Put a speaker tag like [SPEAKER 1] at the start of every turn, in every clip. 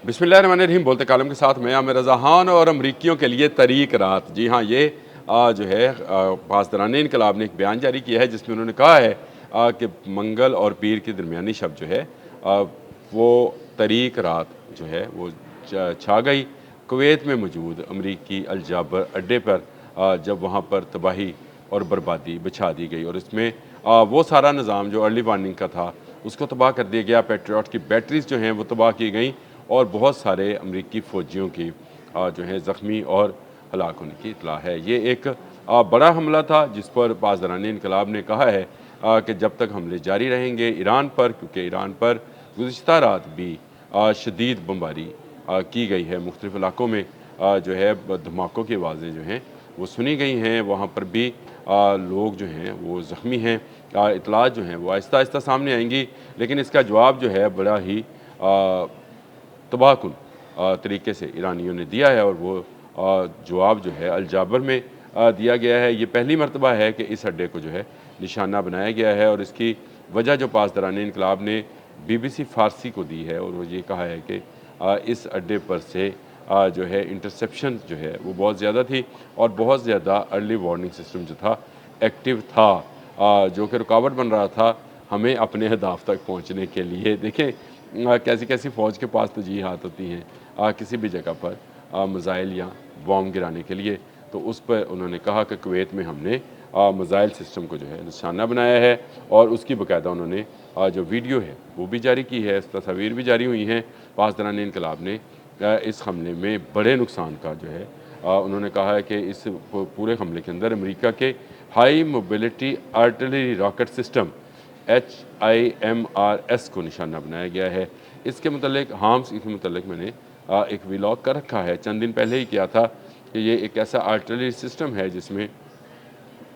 [SPEAKER 1] बिस्मिल्लाहिर्रहमानिर्रहीम। बोलते कालम के साथ मैं आमिर रज़ा खान और अमरीकियों के लिए तरीक रात। जी हाँ, ये जो है पासदारान इनकलाब ने एक बयान जारी किया है जिसमें उन्होंने कहा है कि मंगल और पीर की दरमियानी शब जो है वो तरीक रात जो है वो छा गई कुवैत में मौजूद अमरीकी अलजाबर अड्डे पर, जब वहाँ पर तबाही और बर्बादी बिछा दी गई और इसमें वो सारा निज़ाम जो अर्ली वार्निंग का था उसको तबाह कर दिया गया। पेट्रियट की बैटरीज जो हैं वो तबाह की गई और बहुत सारे अमरीकी फ़ौजियों की जो है ज़ख्मी और हलाक होने की इतला है। ये एक बड़ा हमला था जिस पर पासदारान इनकलाब ने कहा है कि जब तक हमले जारी रहेंगे ईरान पर, क्योंकि ईरान पर गुज़िश्ता रात भी शदीद बमबारी की गई है। मुख्तलिफ़ इलाकों में जो है धमाकों की आवाज़ें जो हैं वो सुनी गई हैं। वहाँ पर भी लोग जो हैं वो ज़ख्मी हैं। इतलात जो हैं वो आहिस्ता आहिस्ता सामने आएंगी, लेकिन इसका जवाब जो है बड़ा ही तबाहकुन तरीके से ईरानियों ने दिया है और वो जवाब जो है अलजाबर में दिया गया है। ये पहली मरतबा है कि इस अड्डे को जो है निशाना बनाया गया है और इसकी वजह जो पासदारान इनकलाब ने BBC फ़ारसी को दी है और वो ये कहा है कि इस अड्डे पर से जो है इंटरसेप्शन जो है वो बहुत ज़्यादा थी और बहुत ज़्यादा अर्ली वार्निंग सिस्टम जो था एक्टिव था, जो कि रुकावट बन रहा था हमें अपने अहदाफ तक पहुँचने के लिए। देखें कैसी कैसी फ़ौज के पास तरजीहात होती हैं किसी भी जगह पर मिज़ाइल या बॉम्ब गिराने के लिए। तो उस पर उन्होंने कहा कि कुवैत में हमने मिज़ाइल सिस्टम को जो है निशाना बनाया है और उसकी बाकायदा उन्होंने जो वीडियो है वो भी जारी की है, तस्वीर भी जारी हुई हैं। पासदारान इनकलाब ने इस हमले में बड़े नुकसान का जो है उन्होंने कहा है कि इस पूरे हमले के अंदर अमेरिका के high mobility artillery rocket system HIMARS को निशाना बनाया गया है। इसके मतलब हार्म्स के मतलब मैंने एक व्लॉग कर रखा है, चंद दिन पहले ही किया था कि ये एक ऐसा आर्टिलरी सिस्टम है जिसमें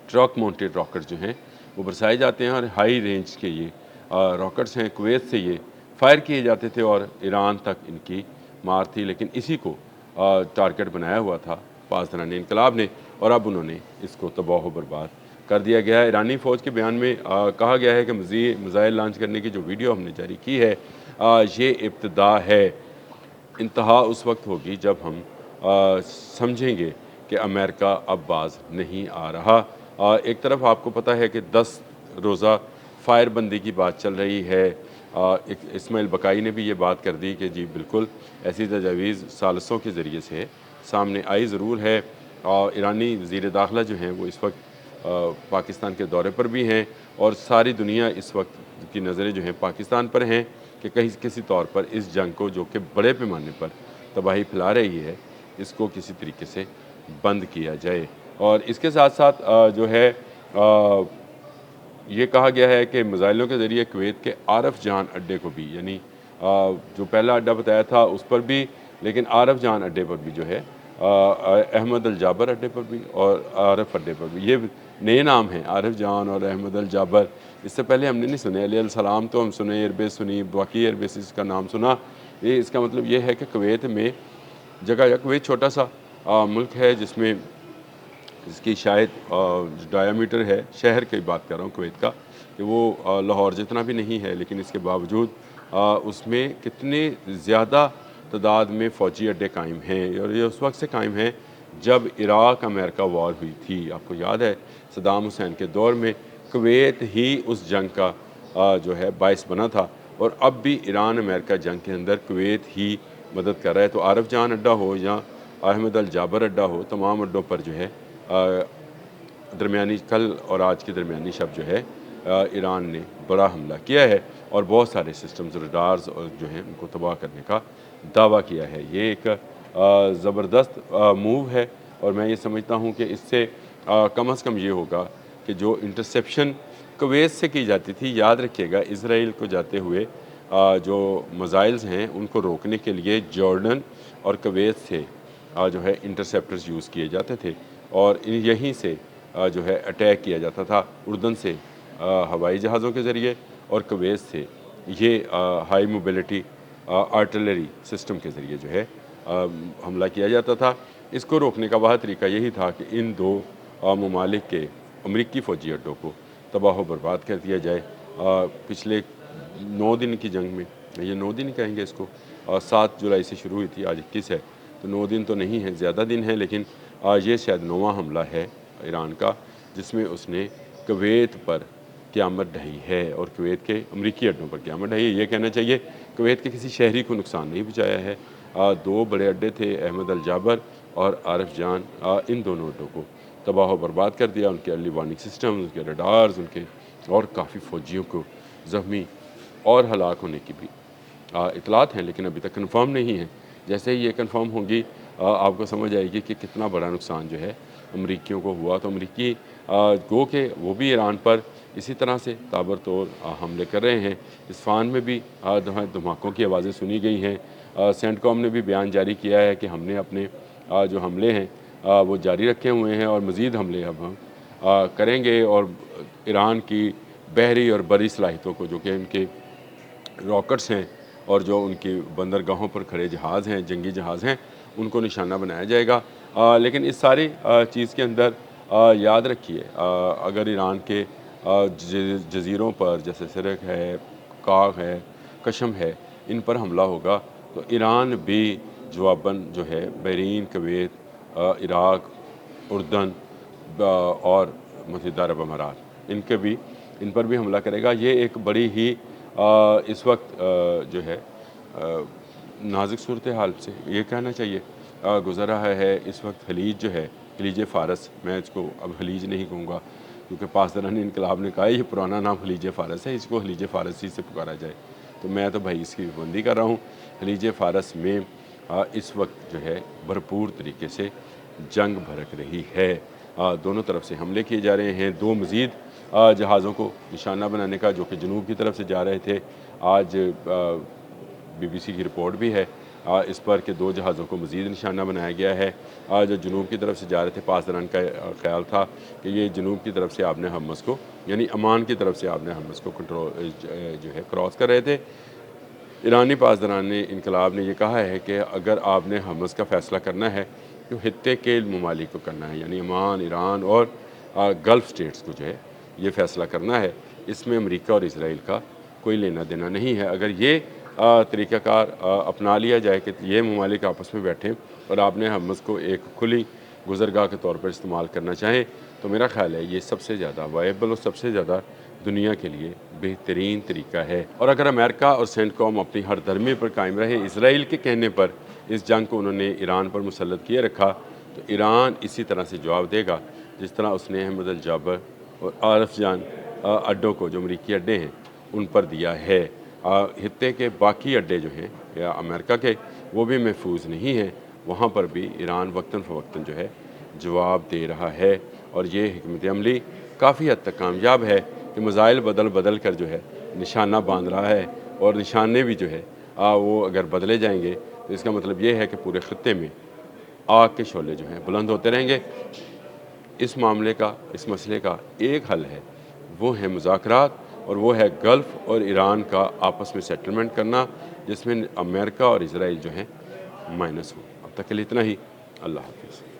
[SPEAKER 1] ट्रक माउंटेड रॉकेट जो हैं वो बरसाए जाते हैं और हाई रेंज के ये रॉकेट्स हैं। कुवैत से ये फायर किए जाते थे और ईरान तक इनकी मार थी, लेकिन इसी को टारगेट बनाया हुआ था पासदारान इनकलाब ने और अब उन्होंने इसको तबाह व बर्बाद कर दिया गया है। ईरानी फ़ौज के बयान में कहा गया है कि मज़ीद मिज़ाइल लॉन्च करने की जो वीडियो हमने जारी की है ये इब्तिदा है। इंतहा उस वक्त होगी जब हम समझेंगे कि अमेरिका अब बाज नहीं आ रहा। एक तरफ आपको पता है कि 10 रोज़ा फायरबंदी की बात चल रही है। एक इस्माइल बकाई ने भी ये बात कर दी कि जी बिल्कुल ऐसी तजावीज़ सालसों के ज़रिए से सामने आई ज़रूर है। ईरानी वज़ीर दाखिला जो हैं वो इस वक्त पाकिस्तान के दौरे पर भी हैं और सारी दुनिया इस वक्त की नज़रें जो हैं पाकिस्तान पर हैं कि कहीं किसी तौर पर इस जंग को, जो कि बड़े पैमाने पर तबाही फैला रही है, इसको किसी तरीके से बंद किया जाए। और इसके साथ साथ जो है ये कहा गया है कि मिज़ाइलों के ज़रिए कुवैत के आरफ जान अड्डे को भी, यानी जो पहला अड्डा बताया था उस पर भी, लेकिन आरफ जान अड्डे पर भी जो है अहमद अल जाबर अड्डे पर भी और आरफ अड्डे पर भी, ये नए नाम हैं आरफ जान और अहमद अल जाबर। इससे पहले हमने नहीं सुने। अली अल सलाम तो हम सुने, एयरबेस सुनी, बाकी एयरबेसिस का नाम सुना। ये इसका मतलब ये है कि कुवैत में जगह या कुवैत छोटा सा मुल्क है जिसमें इसकी शायद डायामीटर है, शहर की बात कर रहा हूँ कुवैत का, कि वो लाहौर जितना भी नहीं है, लेकिन इसके बावजूद उसमें कितने ज़्यादा तादाद में फ़ौजी अड्डे कायम हैं और ये उस वक्त से कायम हैं जब इराक़ अमेरिका वॉर हुई थी। आपको याद है सद्दाम हुसैन के दौर में कुवैत ही उस जंग का जो है बाइस बना था और अब भी ईरान अमेरिका जंग के अंदर कुवैत ही मदद कर रहा है। तो आरफ जान अड्डा हो या अहमद अल जाबर अड्डा हो, तमाम अड्डों पर जो है दरमियानी कल और आज की दरमियानी शब जो है ईरान ने बड़ा हमला किया है और बहुत सारे सिस्टम्स रडार्स और जो हैं उनको तबाह करने का दावा किया है। ये एक ज़बरदस्त मूव है और मैं ये समझता हूँ कि इससे कम से कम ये होगा कि जो इंटरसेप्शन कुवैत से की जाती थी, याद रखिएगा इसराइल को जाते हुए जो मिज़ाइल्स हैं उनको रोकने के लिए जॉर्डन और कुवैत से जो है इंटरसेप्टर्स यूज़ किए जाते थे और यहीं से जो है अटैक किया जाता था उर्दन से हवाई जहाज़ों के ज़रिए और कुवैत से ये हाई मोबिलिटी आर्टिलरी सिस्टम के ज़रिए जो है हमला किया जाता था। इसको रोकने का वह तरीका यही था कि इन दो ममालिक के अमरीकी फ़ौजी अड्डों को तबाह बर्बाद कर दिया जाए। पिछले 9 दिन की जंग में, ये 9 दिन कहेंगे इसको, 7 जुलाई से शुरू हुई थी, आज 21 है, तो 9 दिन तो नहीं है, ज़्यादा दिन है, लेकिन ये शायद 9वां हमला है ईरान का, जिसमें उसने कुवैत पर क़यामत ढाई है और कुवैत के अमरीकी अड्डों पर क़यामत ढाई है। ये कहना चाहिए कुवैत के किसी शहरी को नुकसान नहीं पहुँचाया है। 2 बड़े अड्डे थे, अहमद अल जाबर और आरफ जान, इन दोनों अड्डों को तबाह व बर्बाद कर दिया। उनके अर्ली वार्निंग सिस्टम, उनके रडार्स, उनके और काफ़ी फ़ौजियों को ज़ख्मी और हलाक होने की भी इतलात हैं, लेकिन अभी तक कन्फर्म नहीं है। जैसे ही ये कन्फर्म होंगी आपको समझ आएगी कि कितना बड़ा नुकसान जो है अमरीकियों को हुआ। तो अमरीकी गो के वो भी ईरान पर इसी तरह से ताबड़तोड़ हमले कर रहे हैं। इस्फहान में भी धमाकों की आवाज़ें सुनी गई हैं। सेंटकॉम ने भी बयान जारी किया है कि हमने अपने जो हमले हैं वो जारी रखे हुए हैं और मज़ीद हमले अब हम करेंगे, और ईरान की बहरी और बरी सलाहियतों को, जो कि इनके रॉकेट्स हैं और जो उनकी बंदरगाहों पर खड़े जहाज़ हैं, जंगी जहाज़ हैं, उनको निशाना बनाया जाएगा। लेकिन इस सारी चीज़ के अंदर याद रखिए, अगर ईरान के जज़ीरों पर जैसे सिरक है, काग है, कशम है, इन पर हमला होगा तो ईरान भी जवाबन जो है बहरीन, कुवैत, इराक़, उर्दन और मुत्तहिदा अरब अमारात, इन पर भी हमला करेगा। ये एक बड़ी ही इस वक्त जो है नाजुक सूरत हाल से ये कहना चाहिए गुज़र रहा है। इस वक्त खलीज जो है, खलीज फ़ारस, मैं इसको अब खलीज नहीं कहूँगा क्योंकि पासदारानी इनकलाब ने कहा ये पुराना नाम खलीज फ़ारस है, इसको खलीज फ़ारस ही से पुकारा जाए, तो मैं तो भाई इसकी पाबंदी कर रहा हूँ। खलीज फ़ारस में इस वक्त जो है भरपूर तरीके से जंग भड़क रही है। दोनों तरफ से हमले किए जा रहे हैं। 2 मज़ीद जहाज़ों को निशाना बनाने का, जो कि जनूब की तरफ से जा रहे थे, आज BBC की रिपोर्ट भी है इस पर कि 2 जहाज़ों को मज़ीद निशाना बनाया गया है। जो जनूब की तरफ से जा रहे थे, पासदारान का ख्याल था कि ये जनूब की तरफ से आपने हमस को, यानी अमान की तरफ से आपने हमस को कंट्रोल जो है क्रॉस कर रहे थे। ईरानी पासदारान ने इनकलाब ने यह कहा है कि अगर आपने हमस का फ़ैसला करना है तो हित्ते के ममालिक को करना है, यानी अमान, ईरान और गल्फ़ स्टेट्स को जो है ये फ़ैसला करना है। इसमें अमेरिका और इसराइल का कोई लेना देना नहीं है। अगर ये तरीक़ाकार अपना लिया जाए कि ये ममालिक आपस में बैठें और आपने हमस को एक खुली गुज़रगाह के तौर पर इस्तेमाल करना चाहें, तो मेरा ख़्याल है ये सबसे ज़्यादा वायबल और सबसे ज़्यादा दुनिया के लिए बेहतरीन तरीका है। और अगर अमेरिका और सेंटकॉम अपनी हरदर्मी पर कायम रहे, इसराइल के कहने पर इस जंग को उन्होंने ईरान पर मुसल्लत किए रखा, तो ईरान इसी तरह से जवाब देगा जिस तरह उसने अहमद अल जाबर और आरफ जान अड्डों को, जो अमरीकी अड्डे हैं, उन पर दिया है। हित्ते के बाकी अड्डे जो हैं या अमेरिका के, वो भी महफूज नहीं हैं, वहाँ पर भी ईरान वक्तन फ़वक्तन जो है जवाब दे रहा है। और ये हिकमत अमली काफ़ी हद तक कामयाब है कि मिसाइल बदल बदल कर जो है निशाना बांध रहा है, और निशाने भी जो है वो अगर बदले जाएंगे तो इसका मतलब ये है कि पूरे ख़त्ते में आग के शोले जो हैं बुलंद होते रहेंगे। इस मामले का, इस मसले का एक हल है, वो है मुज़ाकरात, और वो है गल्फ़ और ईरान का आपस में सेटलमेंट करना, जिसमें अमेरिका और इसराइल जो हैं माइनस हो। अब तक के लिए इतना ही। अल्लाह हाफ़िज़।